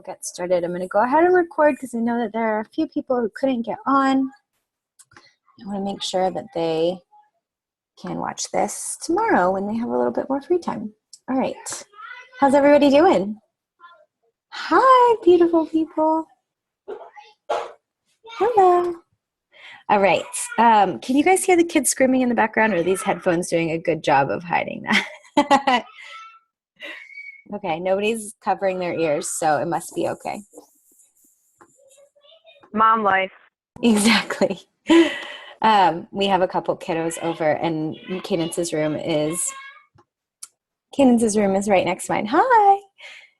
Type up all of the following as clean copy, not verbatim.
we'll get started. I'm going to go ahead and record because I know that there are a few people who couldn't get on. I want to make sure that they can watch this tomorrow when they have a little bit more free time. All right. How's everybody doing? Hi, beautiful people. Hello. All right. Can you guys hear the kids screaming in the background, or are these headphones doing a good job of hiding that? Okay, nobody's covering their ears, so it must be okay. Mom life. Exactly. We have a couple kiddos over, and Cadence's room is right next to mine. Hi.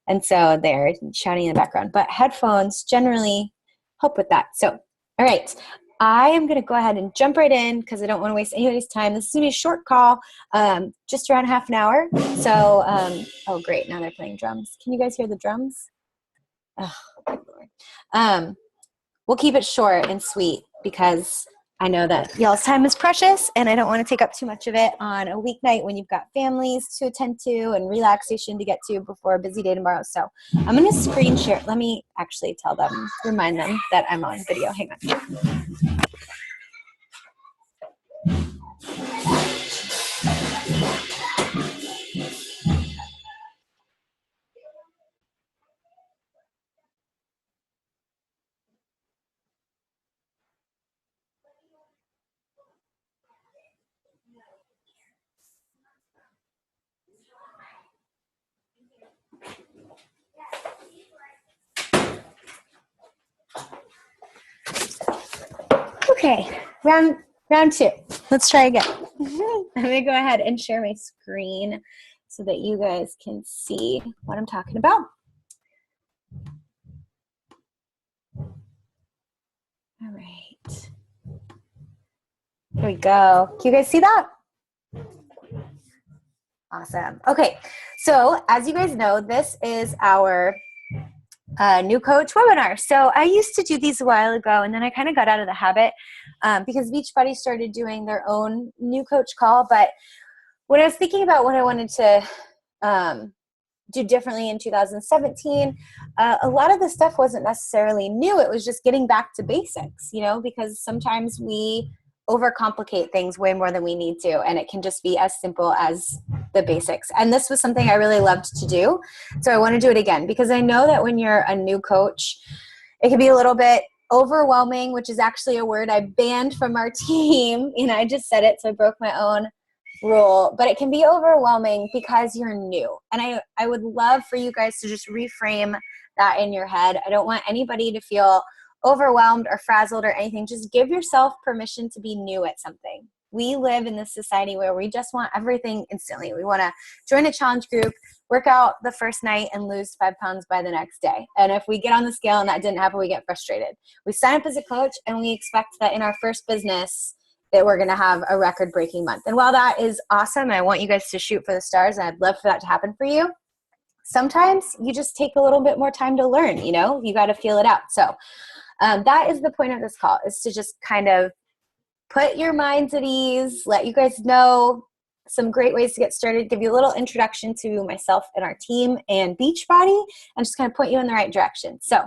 And so they're shouting in the background, but headphones generally help with that. So, all right. I am going to go ahead and jump right in because I don't want to waste anybody's time. This is going to be a short call, just around half an hour. So, oh, great. Now they're playing drums. Can you guys hear the drums? Oh, good Lord. We'll keep it short and sweet because I know that y'all's time is precious and I don't want to take up too much of it on a weeknight when you've got families to attend to and relaxation to get to before a busy day tomorrow. So I'm going to screen share. Let me actually remind them that I'm on video. Hang on. Okay, round two. Let's try again. I'm going to go ahead and share my screen so that you guys can see what I'm talking about. All right. Here we go. Can you guys see that? Awesome. Okay, so as you guys know, this is our new coach webinar. So I used to do these a while ago, and then I kind of got out of the habit because Beachbody started doing their own new coach call. But when I was thinking about what I wanted to do differently in 2017, a lot of the stuff wasn't necessarily new. It was just getting back to basics, because sometimes we overcomplicate things way more than we need to, and it can just be as simple as the basics. And this was something I really loved to do, so I want to do it again because I know that when you're a new coach, it can be a little bit overwhelming, which is actually a word I banned from our team, and I just said it, so I broke my own rule. But it can be overwhelming because you're new, and I would love for you guys to just reframe that in your head. I don't want anybody to feel overwhelmed or frazzled or anything. Just give yourself permission to be new at something. We live in this society where we just want everything instantly. We want to join a challenge group, work out the first night, and lose 5 pounds by the next day. And if we get on the scale and that didn't happen, we get frustrated. We sign up as a coach and we expect that in our first business that we're going to have a record-breaking month. And while that is awesome, and I want you guys to shoot for the stars, and I'd love for that to happen for you, sometimes you just take a little bit more time to learn, you got to feel it out. So that is the point of this call, is to just kind of put your minds at ease, let you guys know some great ways to get started, give you a little introduction to myself and our team and Beachbody, and just kind of point you in the right direction. So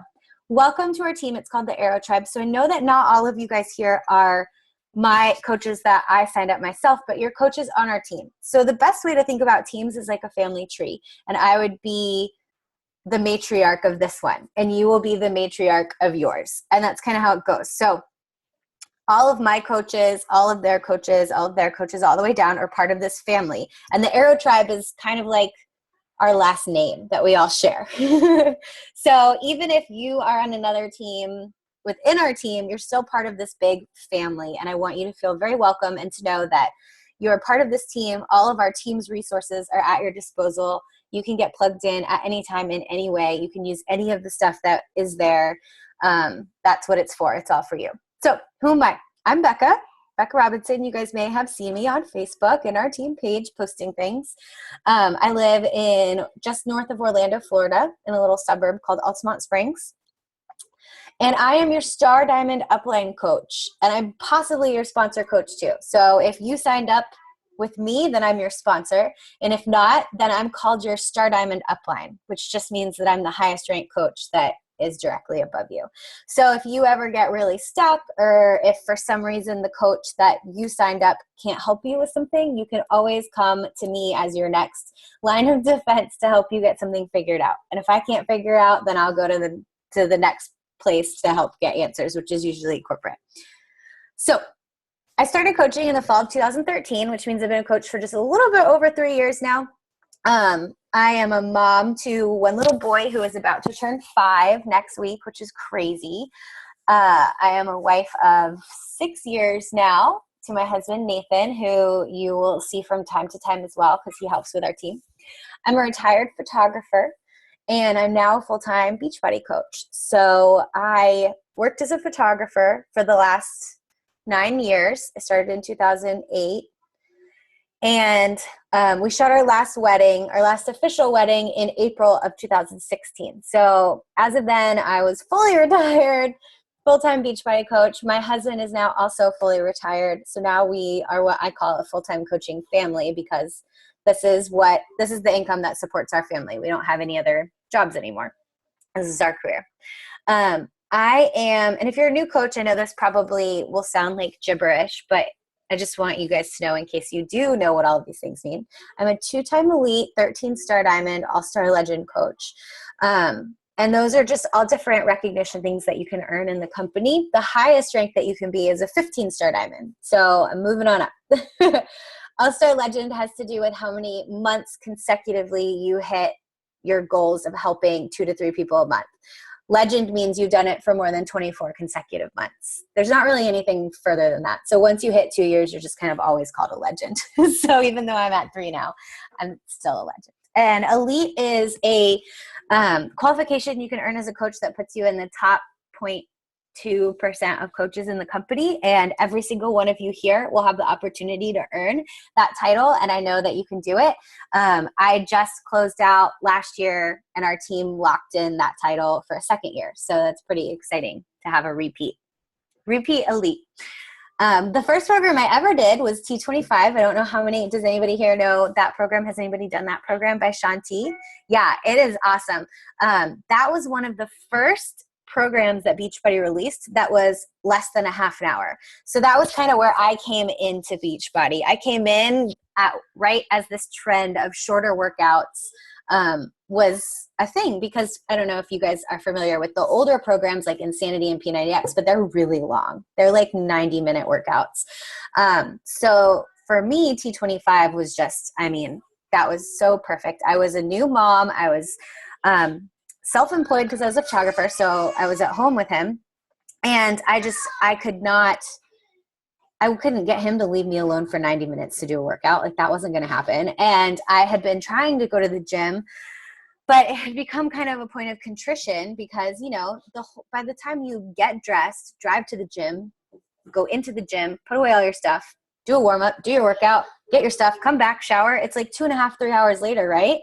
welcome to our team. It's called the Aero Tribe. So I know that not all of you guys here are my coaches that I signed up myself, but you're coaches on our team. So the best way to think about teams is like a family tree, and I would be the matriarch of this one, and you will be the matriarch of yours. And that's kind of how it goes. So all of my coaches, all of their coaches, all the way down are part of this family. And the Aero Tribe is kind of like our last name that we all share. So even if you are on another team within our team, you're still part of this big family. And I want you to feel very welcome and to know that you're a part of this team. All of our team's resources are at your disposal. You can get plugged in at any time in any way. You can use any of the stuff that is there. That's what it's for. It's all for you. So who am I? I'm Becca Robinson. You guys may have seen me on Facebook and our team page posting things. I live in just north of Orlando, Florida, in a little suburb called Altamont Springs. And I am your Star Diamond Upline coach, and I'm possibly your sponsor coach too. So if you signed up with me, then I'm your sponsor. And if not, then I'm called your Star Diamond upline, which just means that I'm the highest ranked coach that is directly above you. So if you ever get really stuck, or if for some reason the coach that you signed up can't help you with something, you can always come to me as your next line of defense to help you get something figured out. And if I can't figure out, then I'll go to the next place to help get answers, which is usually corporate. So I started coaching in the fall of 2013, which means I've been a coach for just a little bit over 3 years now. I am a mom to one little boy who is about to turn 5 next week, which is crazy. I am a wife of 6 years now to my husband, Nathan, who you will see from time to time as well because he helps with our team. I'm a retired photographer, and I'm now a full-time Beachbody coach. So I worked as a photographer for the last 9 years. I started in 2008. And we shot our last official wedding in April of 2016. So as of then, I was fully retired, full-time Beachbody coach. My husband is now also fully retired. So now we are what I call a full-time coaching family, because this is the income that supports our family. We don't have any other jobs anymore. This is our career. And if you're a new coach, I know this probably will sound like gibberish, but I just want you guys to know, in case you do know what all of these things mean. I'm a 2-time elite, 13-star diamond, all-star legend coach. And those are just all different recognition things that you can earn in the company. The highest rank that you can be is a 15-star diamond. So I'm moving on up. All-star legend has to do with how many months consecutively you hit your goals of helping 2 to 3 people a month. Legend means you've done it for more than 24 consecutive months. There's not really anything further than that. So once you hit 2 years, you're just kind of always called a legend. So even though I'm at 3 now, I'm still a legend. And elite is a qualification you can earn as a coach that puts you in the top 0.2% of coaches in the company. And every single one of you here will have the opportunity to earn that title. And I know that you can do it. I just closed out last year, and our team locked in that title for a second year. So that's pretty exciting to have a repeat elite. The first program I ever did was T25. I don't know does anybody here know that program? Has anybody done that program by Shanti? Yeah, it is awesome. That was one of the first programs that Beachbody released that was less than a half an hour. So that was kind of where I came into Beachbody. I came in right as this trend of shorter workouts was a thing, because I don't know if you guys are familiar with the older programs like Insanity and P90X, but they're really long. They're like 90-minute workouts. So for me, T25 was just, that was so perfect. I was a new mom. I was self-employed because I was a photographer, so I was at home with him, and I couldn't get him to leave me alone for 90 minutes to do a workout. Like, that wasn't going to happen. And I had been trying to go to the gym, but it had become kind of a point of contrition because, by the time you get dressed, drive to the gym, go into the gym, put away all your stuff, do a warm-up, do your workout, get your stuff, come back, shower. It's like 2.5, 3 hours later, right?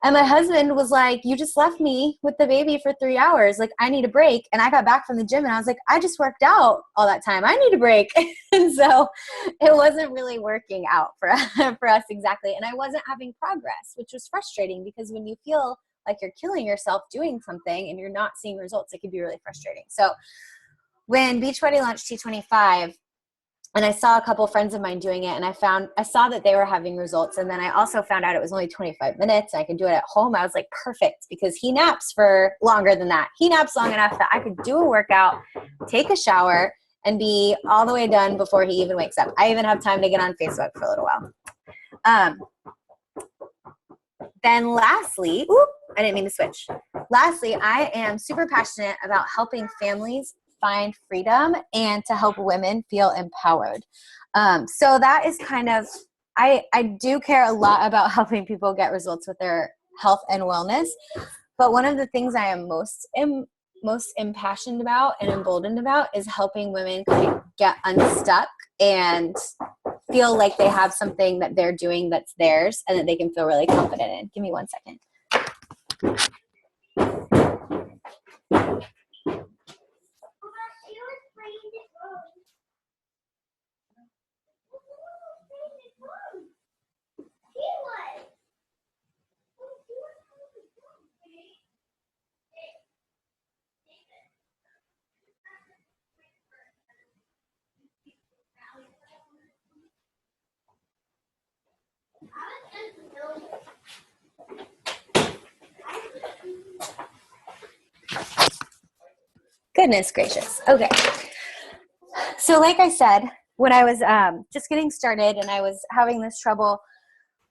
And my husband was like, you just left me with the baby for 3 hours. Like, I need a break. And I got back from the gym and I was like, I just worked out all that time. I need a break. And so it wasn't really working out for us exactly. And I wasn't having progress, which was frustrating, because when you feel like you're killing yourself doing something and you're not seeing results, it can be really frustrating. So when Beachbody launched T25, and I saw a couple friends of mine doing it, and I saw that they were having results. And then I also found out it was only 25 minutes. And I could do it at home. I was like, perfect, because he naps for longer than that. He naps long enough that I could do a workout, take a shower, and be all the way done before he even wakes up. I even have time to get on Facebook for a little while. Then lastly, I didn't mean to switch. Lastly, I am super passionate about helping families find freedom and to help women feel empowered. So that is kind of, I do care a lot about helping people get results with their health and wellness. But one of the things I am most impassioned about and emboldened about is helping women kind of get unstuck and feel like they have something that they're doing that's theirs and that they can feel really confident in. Give me 1 second. Goodness gracious. Okay. So like I said, when I was just getting started and I was having this trouble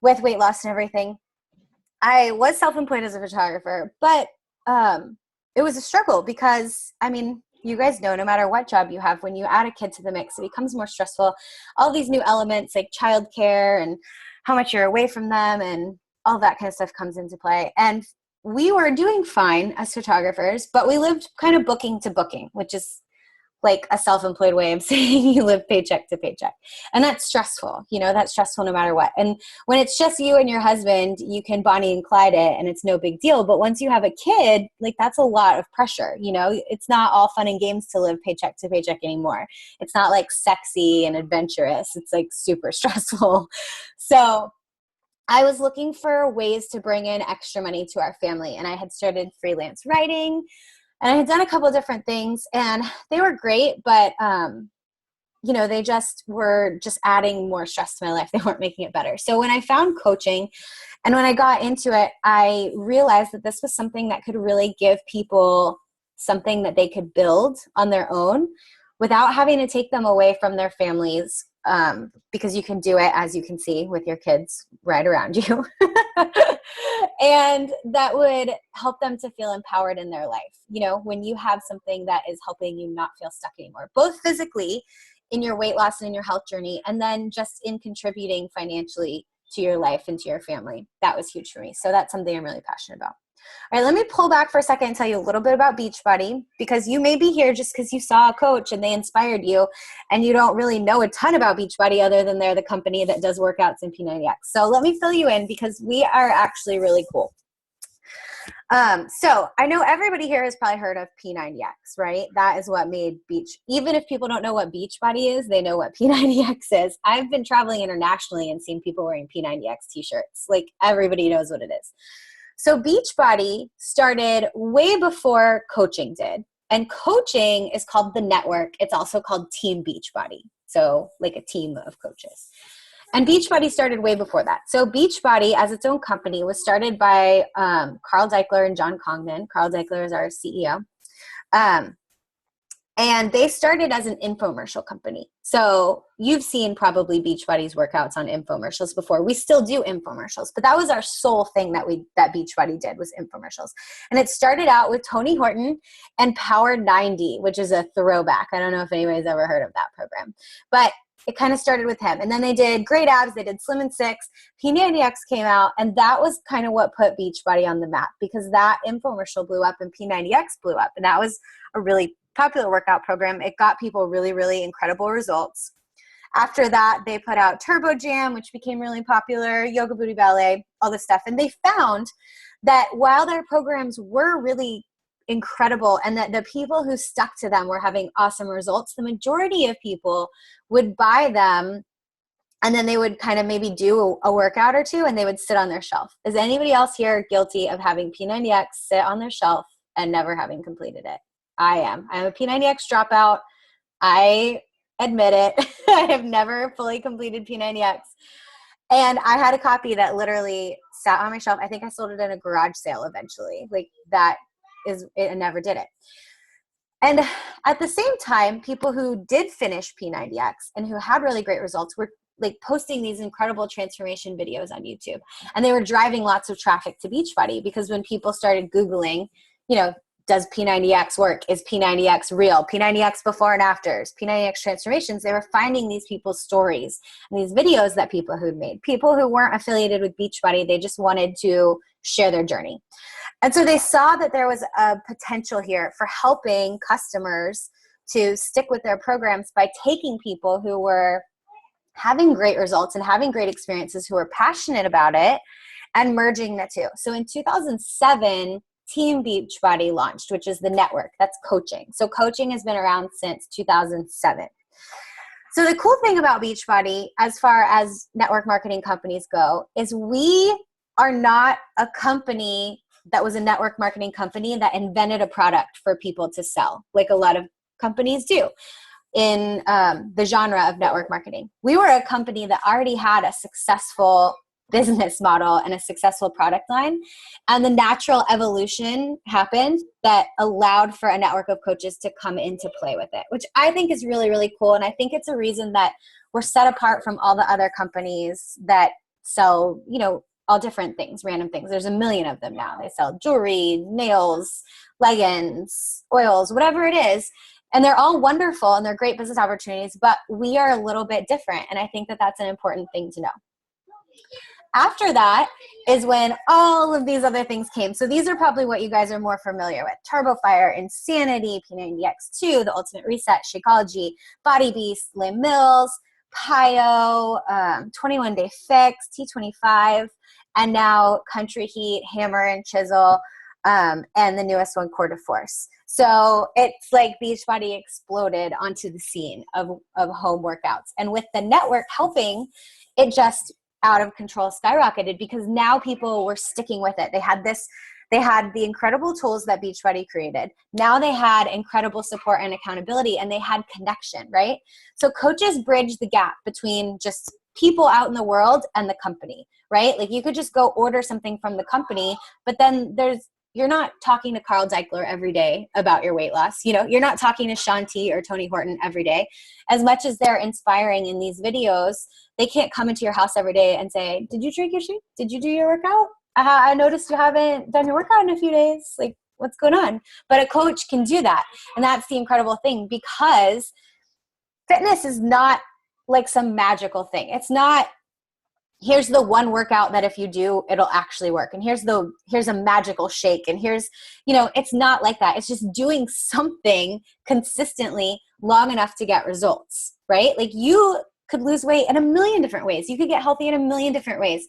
with weight loss and everything, I was self-employed as a photographer, but it was a struggle because, I mean, you guys know, no matter what job you have, when you add a kid to the mix, it becomes more stressful. All these new elements like childcare and how much you're away from them and all that kind of stuff comes into play. And we were doing fine as photographers, but we lived kind of booking to booking, which is like a self-employed way of saying you live paycheck to paycheck. And that's stressful, you know, that's stressful no matter what. And when it's just you and your husband, you can Bonnie and Clyde it and it's no big deal. But once you have a kid, like that's a lot of pressure, you know, it's not all fun and games to live paycheck to paycheck anymore. It's not like sexy and adventurous. It's like super stressful. So I was looking for ways to bring in extra money to our family. And I had started freelance writing. And I had done a couple of different things and they were great, but, you know, they just were just adding more stress to my life. They weren't making it better. So when I found coaching and when I got into it, I realized that this was something that could really give people something that they could build on their own without having to take them away from their families, because you can do it, as you can see, with your kids right around you. And that would help them to feel empowered in their life. You know, when you have something that is helping you not feel stuck anymore, both physically in your weight loss and in your health journey, and then just in contributing financially to your life and to your family. That was huge for me. So that's something I'm really passionate about. All right, let me pull back for a second and tell you a little bit about Beachbody, because you may be here just because you saw a coach and they inspired you and you don't really know a ton about Beachbody other than they're the company that does workouts in P90X. So let me fill you in because we are actually really cool. So I know everybody here has probably heard of P90X, right? That is what made even if people don't know what Beachbody is, they know what P90X is. I've been traveling internationally and seen people wearing P90X t-shirts. Like everybody knows what it is. So Beachbody started way before coaching did. And coaching is called the network. It's also called Team Beachbody. So like a team of coaches. And Beachbody started way before that. So Beachbody, as its own company, was started by Carl Daikeler and John Congdon. Carl Daikeler is our CEO. And they started as an infomercial company. So you've seen probably Beachbody's workouts on infomercials before. We still do infomercials, but that was our sole thing that Beachbody did was infomercials. And it started out with Tony Horton and Power 90, which is a throwback. I don't know if anybody's ever heard of that program, but it kind of started with him. And then they did Great Abs, they did Slim and Six, P90X came out, and that was kind of what put Beachbody on the map because that infomercial blew up and P90X blew up. And that was a really popular workout program. It got people really, really incredible results. After that, they put out Turbo Jam, which became really popular, Yoga Booty Ballet, all this stuff. And they found that while their programs were really incredible and that the people who stuck to them were having awesome results, the majority of people would buy them and then they would kind of maybe do a workout or two and they would sit on their shelf. Is anybody else here guilty of having P90X sit on their shelf and never having completed it? I am. I'm a P90X dropout. I admit it. I have never fully completed P90X. And I had a copy that literally sat on my shelf. I think I sold it in a garage sale eventually. Like that is, I never did it. And at the same time, people who did finish P90X and who had really great results were like posting these incredible transformation videos on YouTube. And they were driving lots of traffic to Beachbody because when people started Googling, you know, does P90X work? Is P90X real? P90X before and afters, P90X transformations, they were finding these people's stories and these videos that people who'd made. People who weren't affiliated with Beachbody, they just wanted to share their journey. And so they saw that there was a potential here for helping customers to stick with their programs by taking people who were having great results and having great experiences, who were passionate about it, and merging the two. So in 2007, Team Beachbody launched, which is the network. That's coaching. So coaching has been around since 2007. So the cool thing about Beachbody, as far as network marketing companies go, is we are not a company that was a network marketing company that invented a product for people to sell, like a lot of companies do in the genre of network marketing. We were a company that already had a successful business model and a successful product line. And the natural evolution happened that allowed for a network of coaches to come into play with it, which I think is really, really cool. And I think it's a reason that we're set apart from all the other companies that sell, you know, all different things, random things. There's a million of them now. They sell jewelry, nails, leggings, oils, whatever it is. And they're all wonderful and they're great business opportunities, but we are a little bit different. And I think that that's an important thing to know. After that is when all of these other things came. So these are probably what you guys are more familiar with. TurboFire, Insanity, P90X2, The Ultimate Reset, Shakeology, Body Beast, Les Mills, PiYo, 21 Day Fix, T25, and now Country Heat, Hammer and Chisel, and the newest one, Core de Force. So it's like Beachbody exploded onto the scene of home workouts. And with the network helping, it just out of control skyrocketed because now people were sticking with it. They had the incredible tools that Beachbody created. Now they had incredible support and accountability, and they had connection, right? So coaches bridge the gap between just people out in the world and the company, right? Like you could just go order something from the company, but then you're not talking to Carl Deichler every day about your weight loss. You know, you're not talking to Shaun T or Tony Horton every day. As much as they're inspiring in these videos, they can't come into your house every day and say, did you drink your shake? Did you do your workout? I noticed you haven't done your workout in a few days. Like, what's going on? But a coach can do that. And that's the incredible thing, because fitness is not like some magical thing. It's not, here's the one workout that if you do, it'll actually work. And here's a magical shake. And here's, you know, it's not like that. It's just doing something consistently long enough to get results, right? Like you could lose weight in a million different ways. You could get healthy in a million different ways.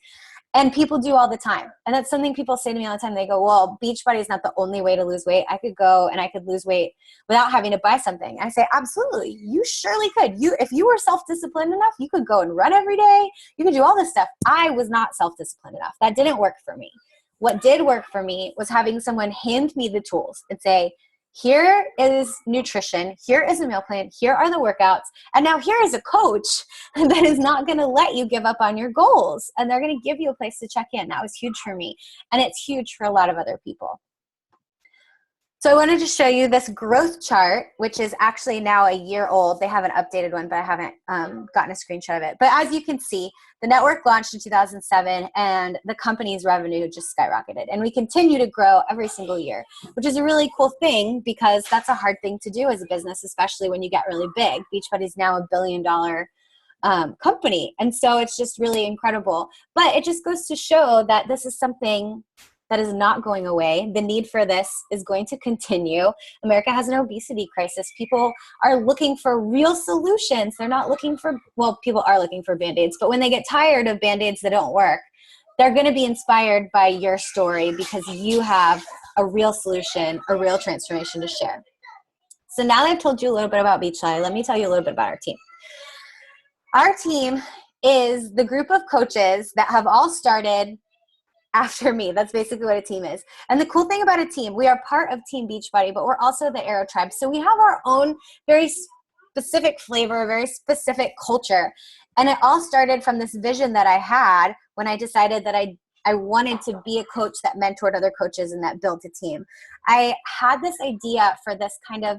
And people do all the time. And that's something people say to me all the time. They go, well, Beachbody is not the only way to lose weight. I could go and I could lose weight without having to buy something. I say, absolutely. You surely could. If you were self-disciplined enough, you could go and run every day. You could do all this stuff. I was not self-disciplined enough. That didn't work for me. What did work for me was having someone hand me the tools and say, here is nutrition, here is a meal plan, here are the workouts, and now here is a coach that is not going to let you give up on your goals, and they're going to give you a place to check in. That was huge for me, and it's huge for a lot of other people. So I wanted to show you this growth chart, which is actually now a year old. They have an updated one, but I haven't gotten a screenshot of it. But as you can see, the network launched in 2007, and the company's revenue just skyrocketed. And we continue to grow every single year, which is a really cool thing because that's a hard thing to do as a business, especially when you get really big. Beachbody is now $1 billion company. And so it's just really incredible. But it just goes to show that this is something that is not going away. The need for this is going to continue. America has an obesity crisis. People are looking for real solutions. They're not looking for, well, people are looking for Band-Aids, but when they get tired of Band-Aids that don't work, they're going to be inspired by your story because you have a real solution, a real transformation to share. So now that I've told you a little bit about Beachbody, let me tell you a little bit about our team. Our team is the group of coaches that have all started after me. That's basically what a team is. And the cool thing about a team, we are part of Team Beachbody, but we're also the Aero Tribe. So we have our own very specific flavor, very specific culture. And it all started from this vision that I had when I decided that I wanted to be a coach that mentored other coaches and that built a team. I had this idea for this kind of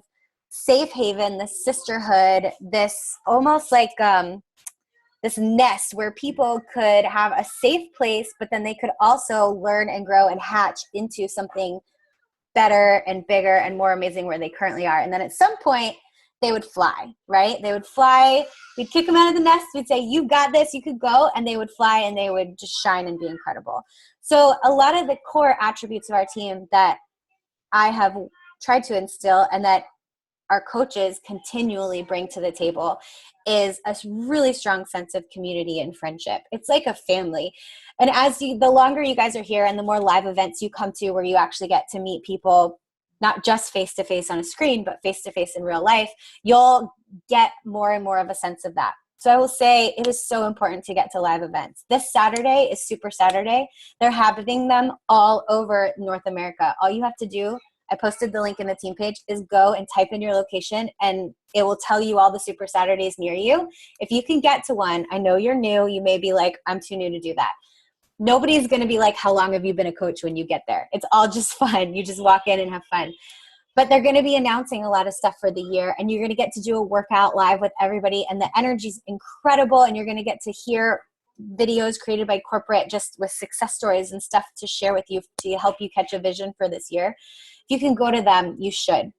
safe haven, this sisterhood, this almost like this nest where people could have a safe place, but then they could also learn and grow and hatch into something better and bigger and more amazing where they currently are. And then at some point, they would fly, right? They would fly. We'd kick them out of the nest. We'd say, you got this, you could go. And they would fly and they would just shine and be incredible. So a lot of the core attributes of our team that I have tried to instill and that our coaches continually bring to the table is a really strong sense of community and friendship. It's like a family. And the longer you guys are here and the more live events you come to where you actually get to meet people, not just face-to-face on a screen, but face-to-face in real life, you'll get more and more of a sense of that. So I will say it is so important to get to live events. This Saturday is Super Saturday. They're having them all over North America. All you have to do, I posted the link in the team page, is go and type in your location and it will tell you all the Super Saturdays near you. If you can get to one, I know you're new, you may be like, I'm too new to do that. Nobody's going to be like, how long have you been a coach when you get there? It's all just fun. You just walk in and have fun. But they're going to be announcing a lot of stuff for the year, and you're going to get to do a workout live with everybody, and the energy's incredible, and you're going to get to hear videos created by corporate just with success stories and stuff to share with you to help you catch a vision for this year. If you can go to them, you should.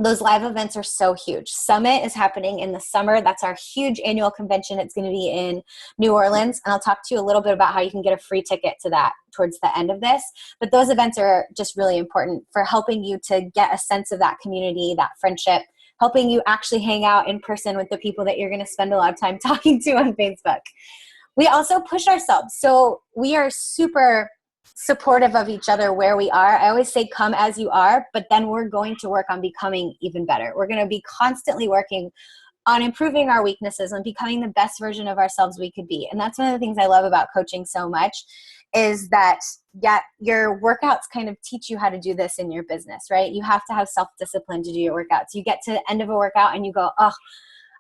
Those live events are so huge. Summit is happening in the summer. That's our huge annual convention. It's going to be in New Orleans. And I'll talk to you a little bit about how you can get a free ticket to that towards the end of this. But those events are just really important for helping you to get a sense of that community, that friendship, helping you actually hang out in person with the people that you're going to spend a lot of time talking to on Facebook. We also push ourselves. So we are super supportive of each other where we are. I always say come as you are, but then we're going to work on becoming even better. We're going to be constantly working on improving our weaknesses and becoming the best version of ourselves we could be. And that's one of the things I love about coaching so much is that, yeah, your workouts kind of teach you how to do this in your business, right? You have to have self-discipline to do your workouts. You get to the end of a workout and you go, oh,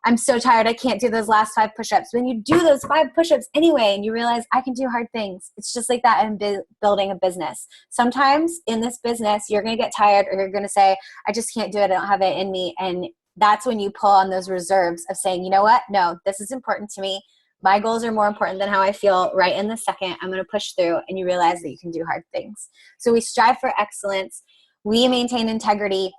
I'm so tired, I can't do those last 5 push-ups. When you do those 5 push-ups anyway and you realize I can do hard things, it's just like that in building a business. Sometimes in this business, you're going to get tired or you're going to say, I just can't do it, I don't have it in me. And that's when you pull on those reserves of saying, you know what, no, this is important to me. My goals are more important than how I feel right in the second. I'm going to push through, and you realize that you can do hard things. So we strive for excellence. We maintain integrity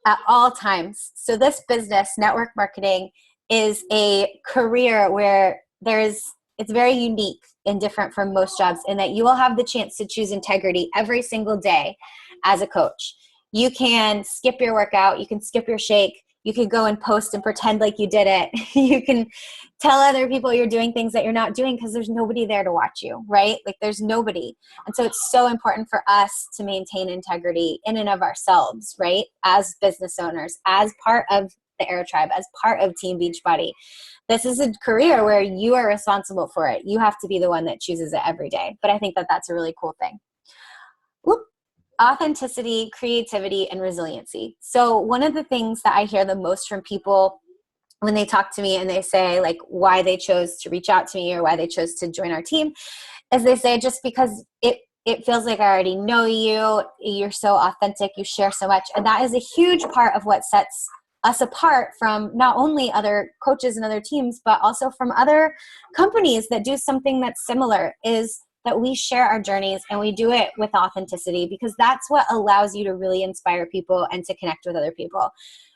at all times. So this business, network marketing, is a career where it's very unique and different from most jobs in that you will have the chance to choose integrity every single day as a coach. You can skip your workout, you can skip your shake, you can go and post and pretend like you did it. You can tell other people you're doing things that you're not doing because there's nobody there to watch you, right? Like there's nobody. And so it's so important for us to maintain integrity in and of ourselves, right? As business owners, as part of the Air Tribe, as part of Team Beachbody. This is a career where you are responsible for it. You have to be the one that chooses it every day. But I think that that's a really cool thing. Whoop. Authenticity, creativity, and resiliency. So one of the things that I hear the most from people when they talk to me and they say like why they chose to reach out to me or why they chose to join our team is they say just because it feels like I already know you, you're so authentic, you share so much. And that is a huge part of what sets us apart from not only other coaches and other teams, but also from other companies that do something that's similar, is that we share our journeys and we do it with authenticity, because that's what allows you to really inspire people and to connect with other people.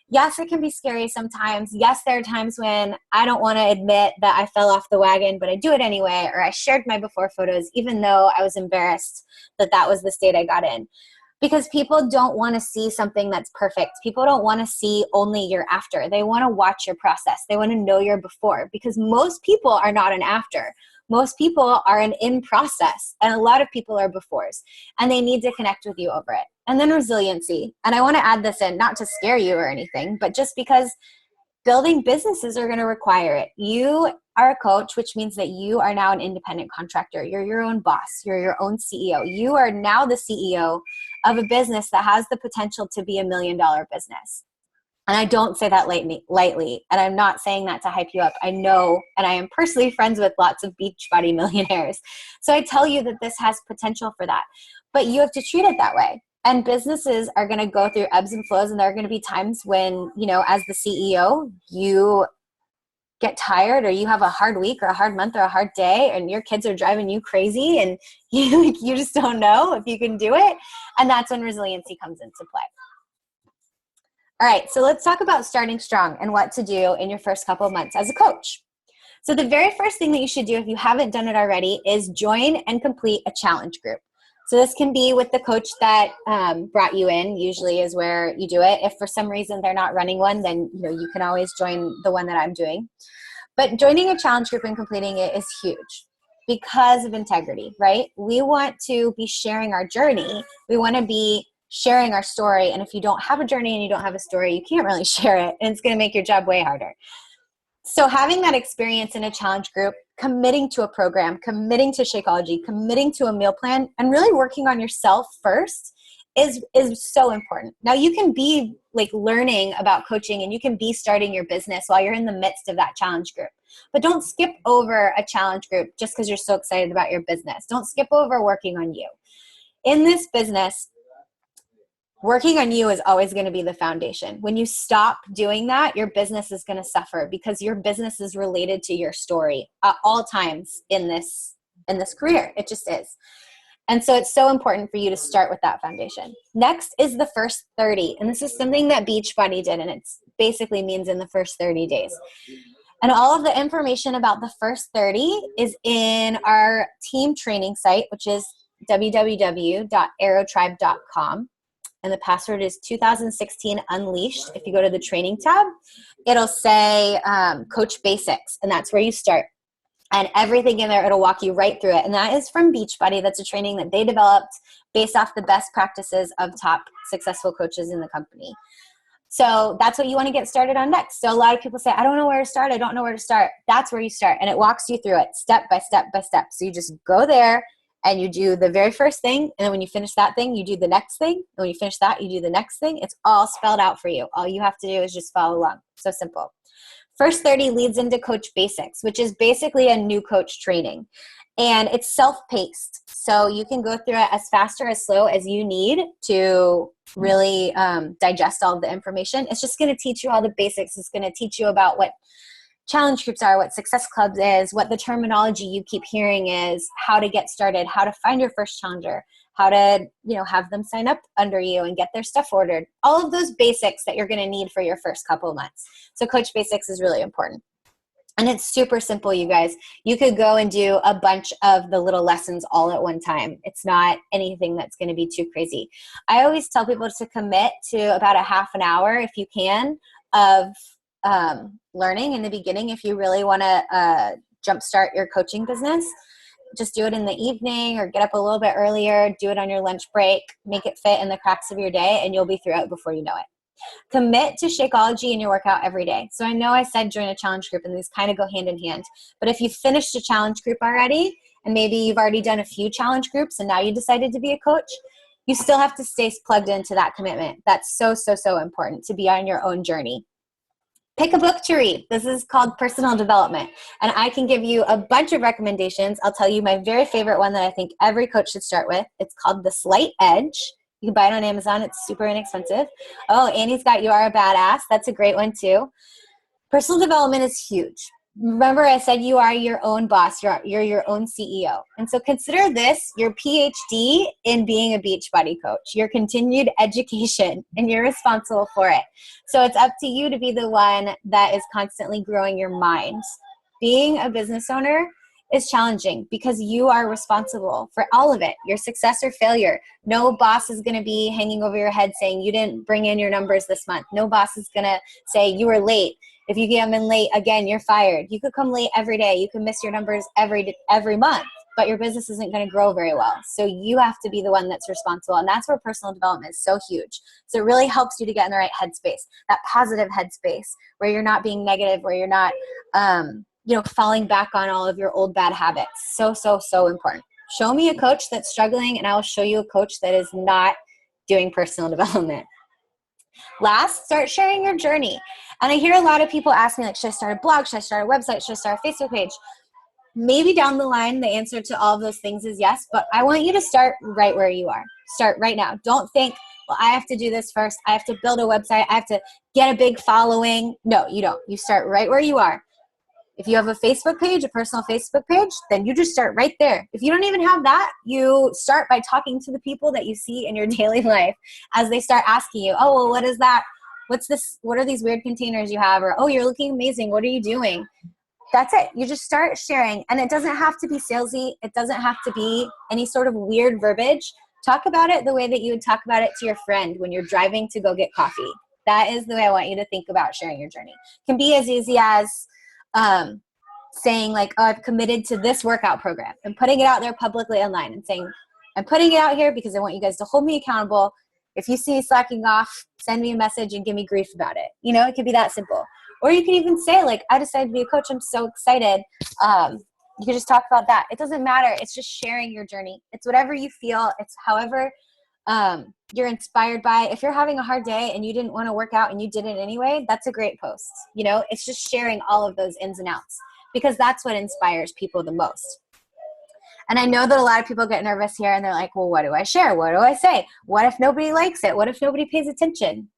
Yes, it can be scary sometimes. Yes, there are times when I don't want to admit that I fell off the wagon, but I do it anyway, or I shared my before photos even though I was embarrassed that that was the state I got in. Because people don't want to see something that's perfect. People don't want to see only your after. They want to watch your process. They want to know your before, because most people are not an after. Most people are an in process, and a lot of people are befores, and they need to connect with you over it. And then resiliency. And I want to add this in, not to scare you or anything, but just because building businesses are going to require it. You are a coach, which means that you are now an independent contractor. You're your own boss. You're your own CEO. You are now the CEO of a business that has the potential to be $1 million business. And I don't say that lightly. And I'm not saying that to hype you up. I know, and I am personally friends with lots of Beachbody millionaires. So I tell you that this has potential for that. But you have to treat it that way. And businesses are going to go through ebbs and flows. And there are going to be times when, you know, as the CEO, you get tired, or you have a hard week or a hard month or a hard day, and your kids are driving you crazy and you just don't know if you can do it. And that's when resiliency comes into play. All right, so let's talk about starting strong and what to do in your first couple of months as a coach. So the very first thing that you should do if you haven't done it already is join and complete a challenge group. So this can be with the coach that brought you in, usually is where you do it. If for some reason they're not running one, then you can always join the one that I'm doing. But joining a challenge group and completing it is huge because of integrity, right? We want to be sharing our journey. We want to be sharing our story. And if you don't have a journey and you don't have a story, you can't really share it, and it's going to make your job way harder. So having that experience in a challenge group, committing to a program, committing to Shakeology, committing to a meal plan, and really working on yourself first is so important. Now you can be like learning about coaching and you can be starting your business while you're in the midst of that challenge group. But don't skip over a challenge group just because you're so excited about your business. Don't skip over working on you. In this business, working on you is always going to be the foundation. When you stop doing that, your business is going to suffer because your business is related to your story at all times in this career. It just is. And so it's so important for you to start with that foundation. Next is the first 30. And this is something that Beachbody did. And it basically means in the first 30 days. And all of the information about the first 30 is in our team training site, which is www.aerotribe.com. And the password is 2016 Unleashed. If you go to the training tab, it'll say Coach Basics. And that's where you start. And everything in there, it'll walk you right through it. And that is from Beachbody. That's a training that they developed based off the best practices of top successful coaches in the company. So that's what you want to get started on next. So a lot of people say, I don't know where to start. I don't know where to start. That's where you start. And it walks you through it step by step by step. So you just go there and you do the very first thing. And then when you finish that thing, you do the next thing. And when you finish that, you do the next thing. It's all spelled out for you. All you have to do is just follow along. So simple. First 30 leads into Coach Basics, which is basically a new coach training. And it's self-paced. So you can go through it as fast or as slow as you need to really digest all of the information. It's just going to teach you all the basics. It's going to teach you about what challenge groups are, what Success Clubs is, what the terminology you keep hearing is, how to get started, how to find your first challenger, how to, have them sign up under you and get their stuff ordered. All of those basics that you're going to need for your first couple of months. So Coach Basics is really important. And it's super simple, you guys. You could go and do a bunch of the little lessons all at one time. It's not anything that's going to be too crazy. I always tell people to commit to about a half an hour, if you can, of learning in the beginning. If you really want to jumpstart your coaching business, just do it in the evening or get up a little bit earlier, do it on your lunch break, make it fit in the cracks of your day, and you'll be through it before you know it. Commit to Shakeology in your workout every day. So I know I said join a challenge group and these kind of go hand in hand, but if you've finished a challenge group already and maybe you've already done a few challenge groups and now you decided to be a coach, you still have to stay plugged into that commitment. That's so, so, so important to be on your own journey. Pick a book to read. This is called personal development. And I can give you a bunch of recommendations. I'll tell you my very favorite one that I think every coach should start with. It's called The Slight Edge. You can buy it on Amazon. It's super inexpensive. Oh, Annie's got You Are a Badass. That's a great one too. Personal development is huge. Remember I said you are your own boss. You're your own CEO. And so consider this your PhD in being a Beachbody coach, your continued education, and you're responsible for it. So it's up to you to be the one that is constantly growing your mind. Being a business owner is challenging because you are responsible for all of it, your success or failure. No boss is going to be hanging over your head saying you didn't bring in your numbers this month. No boss is going to say you were late. If you come in late, again, you're fired. You could come late every day. You can miss your numbers every month, but your business isn't going to grow very well. So you have to be the one that's responsible. And that's where personal development is so huge. So it really helps you to get in the right headspace, that positive headspace where you're not being negative, where you're not, falling back on all of your old bad habits. So, so, so important. Show me a coach that's struggling and I will show you a coach that is not doing personal development. Last, start sharing your journey. And I hear a lot of people ask me, like, should I start a blog? Should I start a website? Should I start a Facebook page? Maybe down the line, the answer to all of those things is yes, but I want you to start right where you are. Start right now. Don't think, well, I have to do this first. I have to build a website. I have to get a big following. No, you don't. You start right where you are. If you have a Facebook page, a personal Facebook page, then you just start right there. If you don't even have that, you start by talking to the people that you see in your daily life as they start asking you, oh, well, what is that? What's this? What are these weird containers you have? Or, oh, you're looking amazing. What are you doing? That's it. You just start sharing. And it doesn't have to be salesy. It doesn't have to be any sort of weird verbiage. Talk about it the way that you would talk about it to your friend when you're driving to go get coffee. That is the way I want you to think about sharing your journey. It can be as easy as saying like, oh, I've committed to this workout program and putting it out there publicly online and saying, I'm putting it out here because I want you guys to hold me accountable. If you see me slacking off, send me a message and give me grief about it. It could be that simple. Or you can even say like, I decided to be a coach. I'm so excited. You can just talk about that. It doesn't matter. It's just sharing your journey. It's whatever you feel. It's however you're inspired by. If you're having a hard day and you didn't want to work out and you did it anyway, that's a great post. It's just sharing all of those ins and outs. because that's what inspires people the most. And I know that a lot of people get nervous here and they're like, well, what do I share? What do I say? What if nobody likes it? What if nobody pays attention?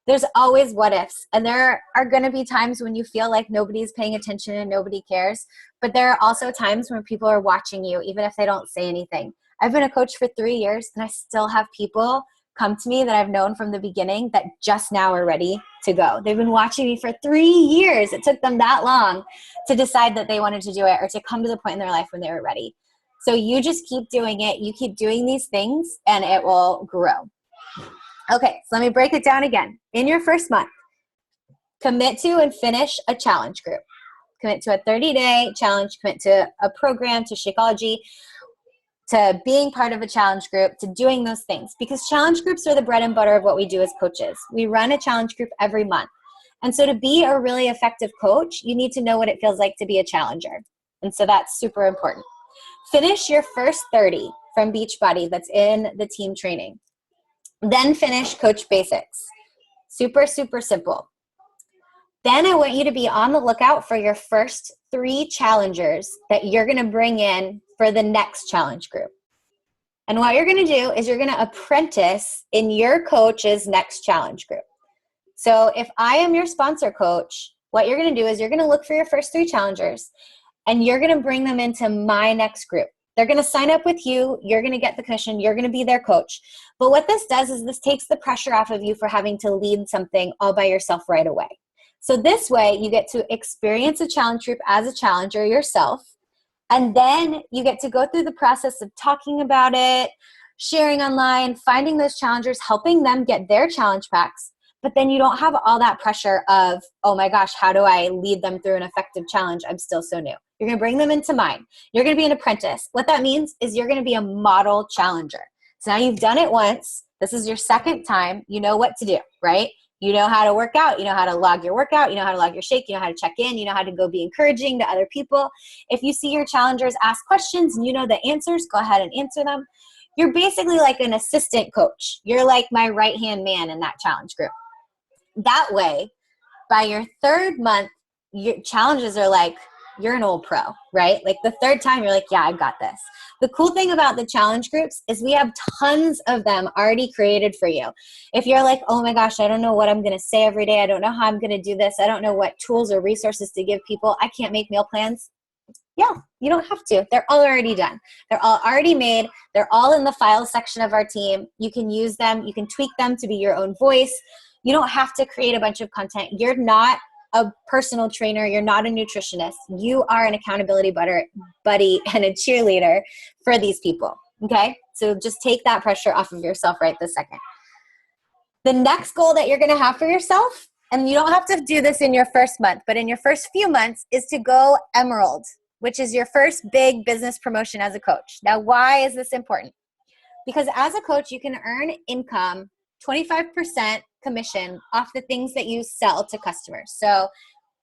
There's always what ifs. And there are going to be times when you feel like nobody's paying attention and nobody cares. But there are also times when people are watching you, even if they don't say anything. I've been a coach for 3 years and I still have people come to me that I've known from the beginning that just now are ready to go. They've been watching me for 3 years. It took them that long to decide that they wanted to do it or to come to the point in their life when they were ready. So you just keep doing it. You keep doing these things and it will grow. Okay, so let me break it down again. In your first month, commit to and finish a challenge group. Commit to a 30-day challenge, commit to a program, to Shakeology, to being part of a challenge group, to doing those things. Because challenge groups are the bread and butter of what we do as coaches. We run a challenge group every month. And so to be a really effective coach, you need to know what it feels like to be a challenger. And so that's super important. Finish your first 30 from Beachbody that's in the team training. Then finish Coach Basics. Super, super simple. Then I want you to be on the lookout for your first 3 challengers that you're going to bring in for the next challenge group. And what you're going to do is you're going to apprentice in your coach's next challenge group. So if I am your sponsor coach, what you're going to do is you're going to look for your first 3 challengers and you're going to bring them into my next group. They're going to sign up with you. You're going to get the commission. You're going to be their coach. But what this does is this takes the pressure off of you for having to lead something all by yourself right away. So this way you get to experience a challenge group as a challenger yourself. And then you get to go through the process of talking about it, sharing online, finding those challengers, helping them get their challenge packs. But then you don't have all that pressure of, oh my gosh, how do I lead them through an effective challenge? I'm still so new. You're going to bring them into mine. You're going to be an apprentice. What that means is you're going to be a model challenger. So now you've done it once. This is your second time. You know what to do, right? You know how to work out. You know how to log your workout. You know how to log your shake. You know how to check in. You know how to go be encouraging to other people. If you see your challengers ask questions and you know the answers, go ahead and answer them. You're basically like an assistant coach. You're like my right-hand man in that challenge group. That way, by your third month, your challenges are like, you're an old pro, right? Like the third time, you're like, yeah, I've got this. The cool thing about the challenge groups is we have tons of them already created for you. If you're like, oh my gosh, I don't know what I'm going to say every day. I don't know how I'm going to do this. I don't know what tools or resources to give people. I can't make meal plans. Yeah, you don't have to. They're all already done. They're all already made. They're all in the files section of our team. You can use them. You can tweak them to be your own voice. You don't have to create a bunch of content. You're not a personal trainer. You're not a nutritionist. You are an accountability buddy and a cheerleader for these people, okay? So just take that pressure off of yourself right this second. The next goal that you're going to have for yourself, and you don't have to do this in your first month, but in your first few months, is to go Emerald, which is your first big business promotion as a coach. Now, why is this important? Because as a coach, you can earn income, 25% commission off the things that you sell to customers. So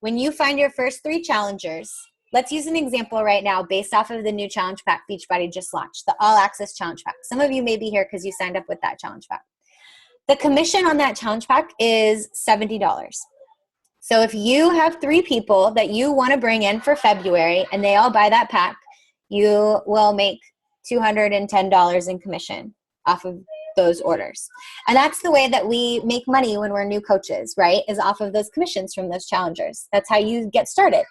when you find your first 3 challengers, let's use an example right now based off of the new challenge pack Beachbody just launched, the All Access Challenge Pack. Some of you may be here because you signed up with that challenge pack. The commission on that challenge pack is $70. So if you have 3 people that you want to bring in for February and they all buy that pack, you will make $210 in commission off of those orders. And that's the way that we make money when we're new coaches, right? Is off of those commissions from those challengers. That's how you get started.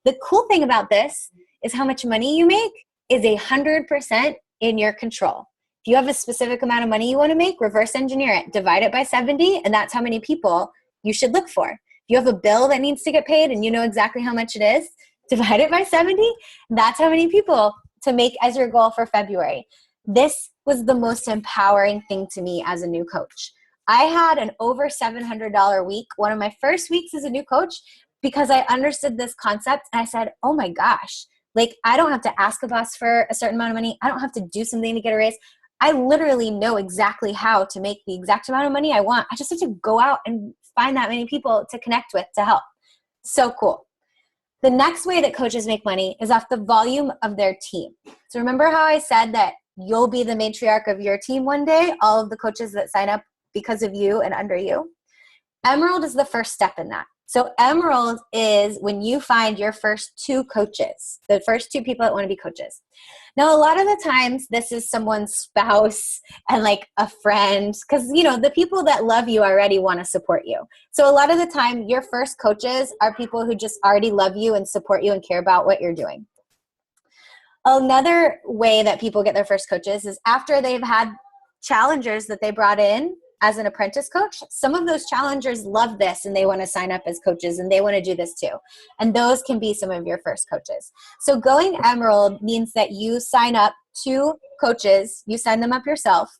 The cool thing about this is how much money you make is 100% in your control. If you have a specific amount of money you want to make, reverse engineer it, divide it by 70, and that's how many people you should look for. If you have a bill that needs to get paid and you know exactly how much it is, divide it by 70, that's how many people to make as your goal for February. This was the most empowering thing to me as a new coach. I had an over $700 week, one of my first weeks as a new coach, because I understood this concept and I said, oh my gosh, like I don't have to ask a boss for a certain amount of money. I don't have to do something to get a raise. I literally know exactly how to make the exact amount of money I want. I just have to go out and find that many people to connect with to help. So cool. The next way that coaches make money is off the volume of their team. So remember how I said that you'll be the matriarch of your team one day, all of the coaches that sign up because of you and under you? Emerald is the first step in that. So Emerald is when you find your first 2 coaches, the first 2 people that want to be coaches. Now, a lot of the times this is someone's spouse and like a friend, because, you know, the people that love you already want to support you. So a lot of the time your first coaches are people who just already love you and support you and care about what you're doing. Another way that people get their first coaches is after they've had challengers that they brought in as an apprentice coach. Some of those challengers love this and they want to sign up as coaches and they want to do this too. And those can be some of your first coaches. So going Emerald means that you sign up 2 coaches, you sign them up yourself,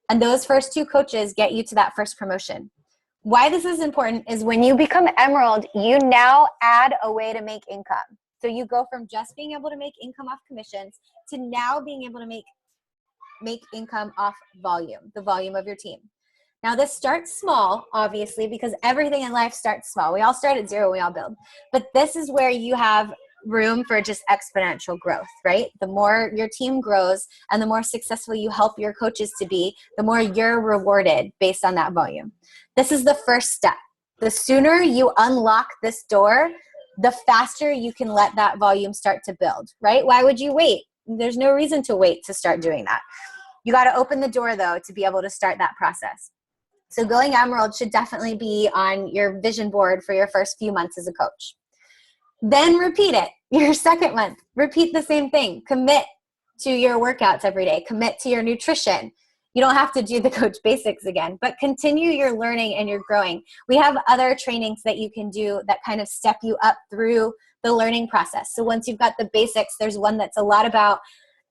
and those first 2 coaches get you to that first promotion. Why this is important is when you become Emerald, you now add a way to make income. So you go from just being able to make income off commissions to now being able to make income off volume, the volume of your team. Now this starts small, obviously, because everything in life starts small. We all start at 0, we all build. But this is where you have room for just exponential growth, right? The more your team grows and the more successful you help your coaches to be, the more you're rewarded based on that volume. This is the first step. The sooner you unlock this door, the faster you can let that volume start to build, right? Why would you wait? There's no reason to wait to start doing that. You got to open the door, though, to be able to start that process. So going Emerald should definitely be on your vision board for your first few months as a coach. Then repeat it. Your second month, repeat the same thing. Commit to your workouts every day. Commit to your nutrition. You don't have to do the coach basics again, but continue your learning and your growing. We have other trainings that you can do that kind of step you up through the learning process. So once you've got the basics, there's one that's a lot about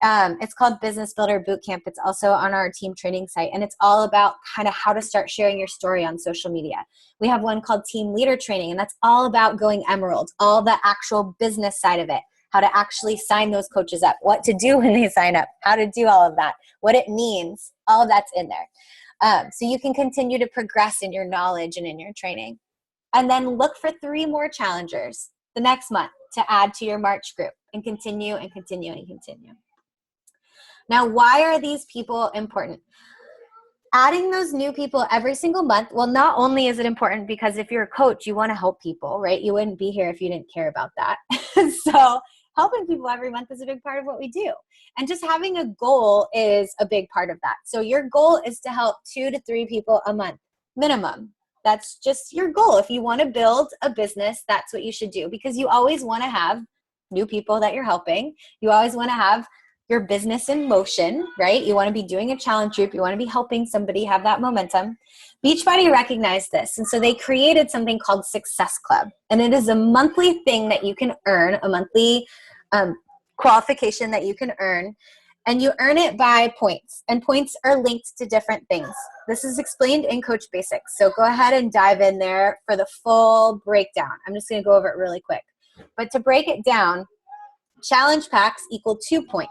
it's called Business Builder Bootcamp. It's also on our team training site, and it's all about kind of how to start sharing your story on social media. We have one called Team Leader Training, and that's all about going Emerald, all the actual business side of it, how to actually sign those coaches up, what to do when they sign up, how to do all of that, what it means, all of that's in there. So you can continue to progress in your knowledge and in your training. And then look for 3 more challengers the next month to add to your March group, and continue and continue and continue. Now, why are these people important? Adding those new people every single month, well, not only is it important because if you're a coach, you want to help people, right? You wouldn't be here if you didn't care about that. So helping people every month is a big part of what we do. And just having a goal is a big part of that. So your goal is to help 2 to 3 people a month, minimum. That's just your goal. If you want to build a business, that's what you should do, because you always want to have new people that you're helping. You always want to have your business in motion, right? You want to be doing a challenge group. You want to be helping somebody have that momentum. Beachbody recognized this, and so they created something called Success Club, and it is a monthly thing that you can earn, a monthly qualification that you can earn, and you earn it by points, and points are linked to different things. This is explained in Coach Basics, so go ahead and dive in there for the full breakdown. I'm just going to go over it really quick. But to break it down, challenge packs equal 2 points.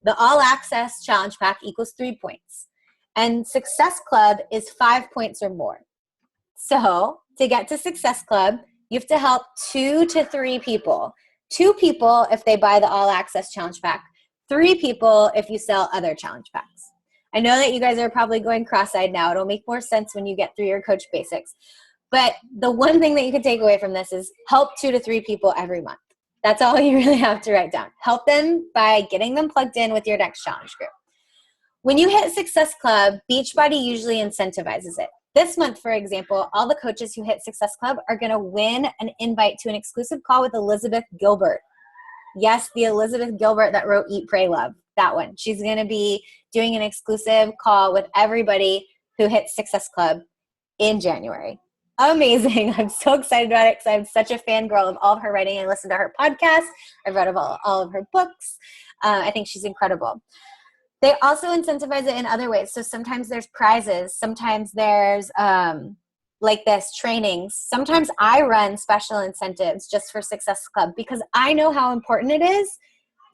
The All Access Challenge Pack equals 3 points. And Success Club is 5 points or more. So to get to Success Club, you have to help 2 to 3 people. 2 people if they buy the All Access Challenge Pack. 3 people if you sell other challenge packs. I know that you guys are probably going cross-eyed now. It'll make more sense when you get through your Coach Basics. But the one thing that you can take away from this is help 2 to 3 people every month. That's all you really have to write down. Help them by getting them plugged in with your next challenge group. When you hit Success Club, Beachbody usually incentivizes it. This month, for example, all the coaches who hit Success Club are going to win an invite to an exclusive call with Elizabeth Gilbert. Yes, the Elizabeth Gilbert that wrote Eat, Pray, Love, that one. She's going to be doing an exclusive call with everybody who hits Success Club in January. Amazing. I'm so excited about it because I'm such a fangirl of all of her writing. I listen to her podcast. I've read all of her books. I think she's incredible. They also incentivize it in other ways. So sometimes there's prizes. Sometimes there's like this trainings. Sometimes I run special incentives just for Success Club because I know how important it is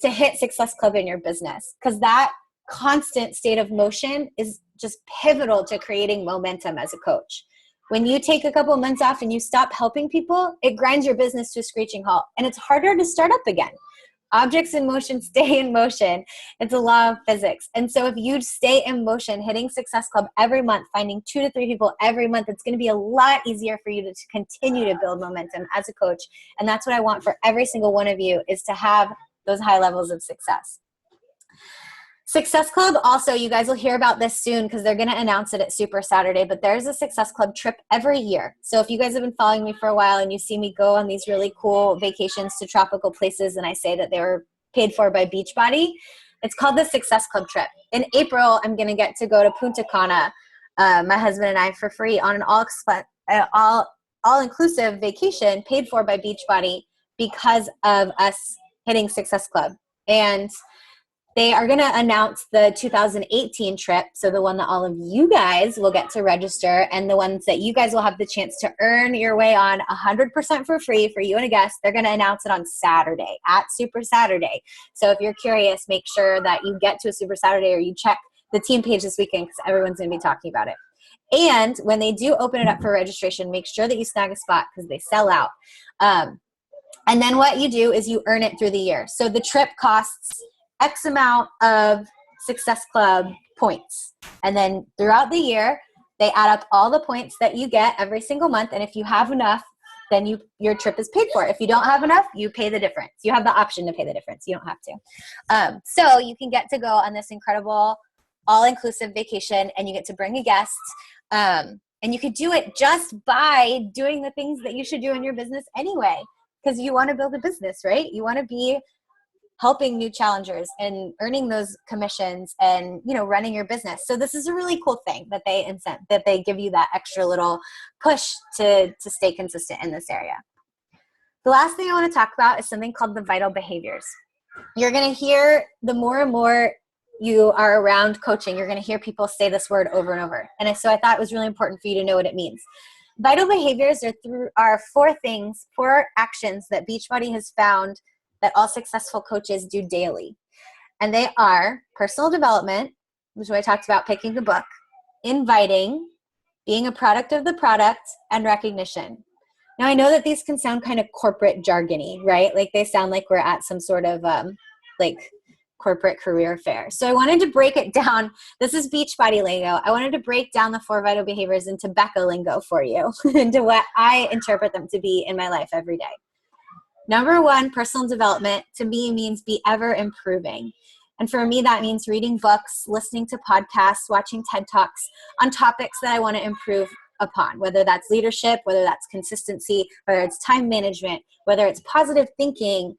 to hit Success Club in your business, because that constant state of motion is just pivotal to creating momentum as a coach. When you take a couple of months off and you stop helping people, it grinds your business to a screeching halt, and it's harder to start up again. Objects in motion stay in motion. It's a law of physics. And so if you stay in motion, hitting Success Club every month, finding 2 to 3 people every month, it's going to be a lot easier for you to continue to build momentum as a coach. And that's what I want for every single one of you, is to have those high levels of success. Success Club, also, you guys will hear about this soon because they're going to announce it at Super Saturday, but there's a Success Club trip every year. So if you guys have been following me for a while and you see me go on these really cool vacations to tropical places and I say that they were paid for by Beachbody, it's called the Success Club trip. In April, I'm going to get to go to Punta Cana, my husband and I, for free on an all-inclusive vacation paid for by Beachbody because of us hitting Success Club. And they are going to announce the 2018 trip, so the one that all of you guys will get to register, and the ones that you guys will have the chance to earn your way on 100% for free for you and a guest. They're going to announce it on Saturday at Super Saturday. So if you're curious, make sure that you get to a Super Saturday or you check the team page this weekend because everyone's going to be talking about it. And when they do open it up for registration, make sure that you snag a spot because they sell out. And then what you do is you earn it through the year. So the trip costs X amount of Success Club points. And then throughout the year, they add up all the points that you get every single month. And if you have enough, then your trip is paid for. If you don't have enough, you pay the difference. You have the option to pay the difference. You don't have to. So you can get to go on this incredible all-inclusive vacation, and you get to bring a guest. And you could do it just by doing the things that you should do in your business anyway, because you want to build a business, right? You want to be helping new challengers and earning those commissions and, running your business. So this is a really cool thing that they give you that extra little push to stay consistent in this area. The last thing I want to talk about is something called the vital behaviors. You're going to hear, the more and more you are around coaching, you're going to hear people say this word over and over. And so I thought it was really important for you to know what it means. Vital behaviors are 4 actions that Beachbody has found that all successful coaches do daily. And they are personal development, which is what I talked about, picking a book, inviting, being a product of the product, and recognition. Now, I know that these can sound kind of corporate jargony, right? Like they sound like we're at some sort of corporate career fair. So I wanted to break it down. This is Beachbody lingo. I wanted to break down the 4 vital behaviors into Becca lingo for you, into what I interpret them to be in my life every day. Number 1, personal development to me means be ever improving. And for me, that means reading books, listening to podcasts, watching TED Talks on topics that I want to improve upon, whether that's leadership, whether that's consistency, whether it's time management, whether it's positive thinking.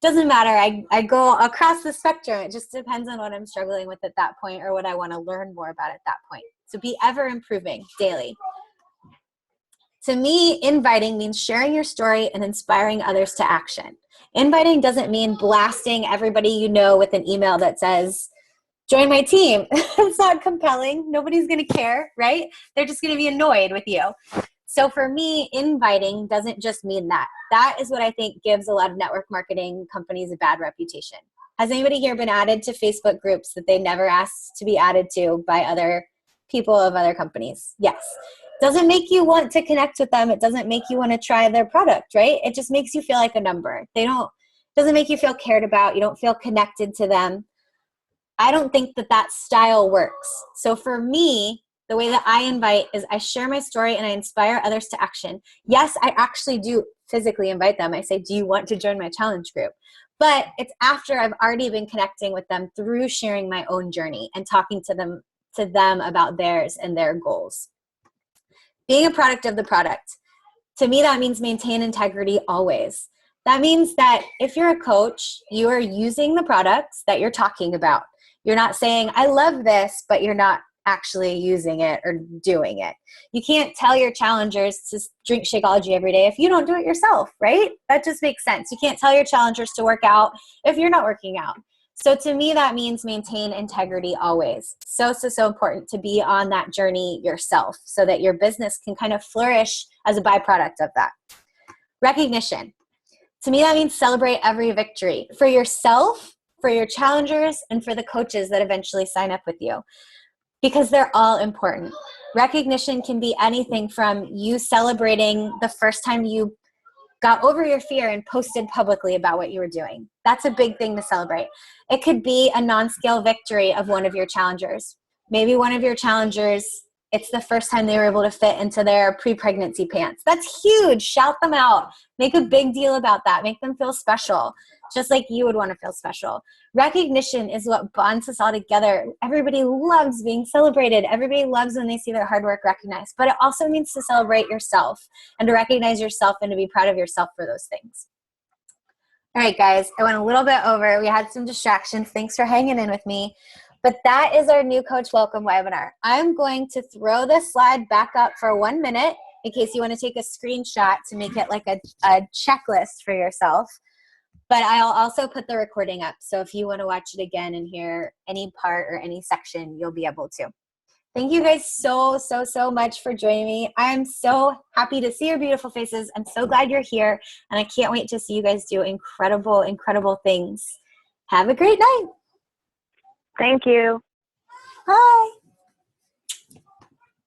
Doesn't matter. I go across the spectrum. It just depends on what I'm struggling with at that point or what I want to learn more about at that point. So be ever improving daily. To me, inviting means sharing your story and inspiring others to action. Inviting doesn't mean blasting everybody you know with an email that says, join my team. It's not compelling. Nobody's going to care, right? They're just going to be annoyed with you. So for me, inviting doesn't just mean that. That is what I think gives a lot of network marketing companies a bad reputation. Has anybody here been added to Facebook groups that they never asked to be added to by other people of other companies? Yes. Doesn't make you want to connect with them. It doesn't make you want to try their product, right? It just makes you feel like a number. Doesn't make you feel cared about. You don't feel connected to them. I don't think that style works. So for me, the way that I invite is I share my story and I inspire others to action. Yes, I actually do physically invite them. I say, do you want to join my challenge group? But it's after I've already been connecting with them through sharing my own journey and talking to them about theirs and their goals. Being a product of the product. To me, that means maintain integrity always. That means that if you're a coach, you are using the products that you're talking about. You're not saying, I love this, but you're not actually using it or doing it. You can't tell your challengers to drink Shakeology every day if you don't do it yourself, right? That just makes sense. You can't tell your challengers to work out if you're not working out. So to me, that means maintain integrity always. So important to be on that journey yourself so that your business can kind of flourish as a byproduct of that. Recognition. To me, that means celebrate every victory for yourself, for your challengers, and for the coaches that eventually sign up with you, because they're all important. Recognition can be anything from you celebrating the first time you got over your fear and posted publicly about what you were doing. That's a big thing to celebrate. It could be a non-scale victory of one of your challengers. Maybe one of your challengers, it's the first time they were able to fit into their pre-pregnancy pants. That's huge. Shout them out. Make a big deal about that. Make them feel special, just like you would want to feel special. Recognition is what bonds us all together. Everybody loves being celebrated. Everybody loves when they see their hard work recognized. But it also means to celebrate yourself and to recognize yourself and to be proud of yourself for those things. All right, guys, I went a little bit over. We had some distractions. Thanks for hanging in with me. But that is our new Coach Welcome webinar. I'm going to throw this slide back up for 1 minute in case you want to take a screenshot to make it like a checklist for yourself. But I'll also put the recording up. So if you want to watch it again and hear any part or any section, you'll be able to. Thank you guys so much for joining me. I'm so happy to see your beautiful faces. I'm so glad you're here. And I can't wait to see you guys do incredible, incredible things. Have a great night. Thank you. Bye.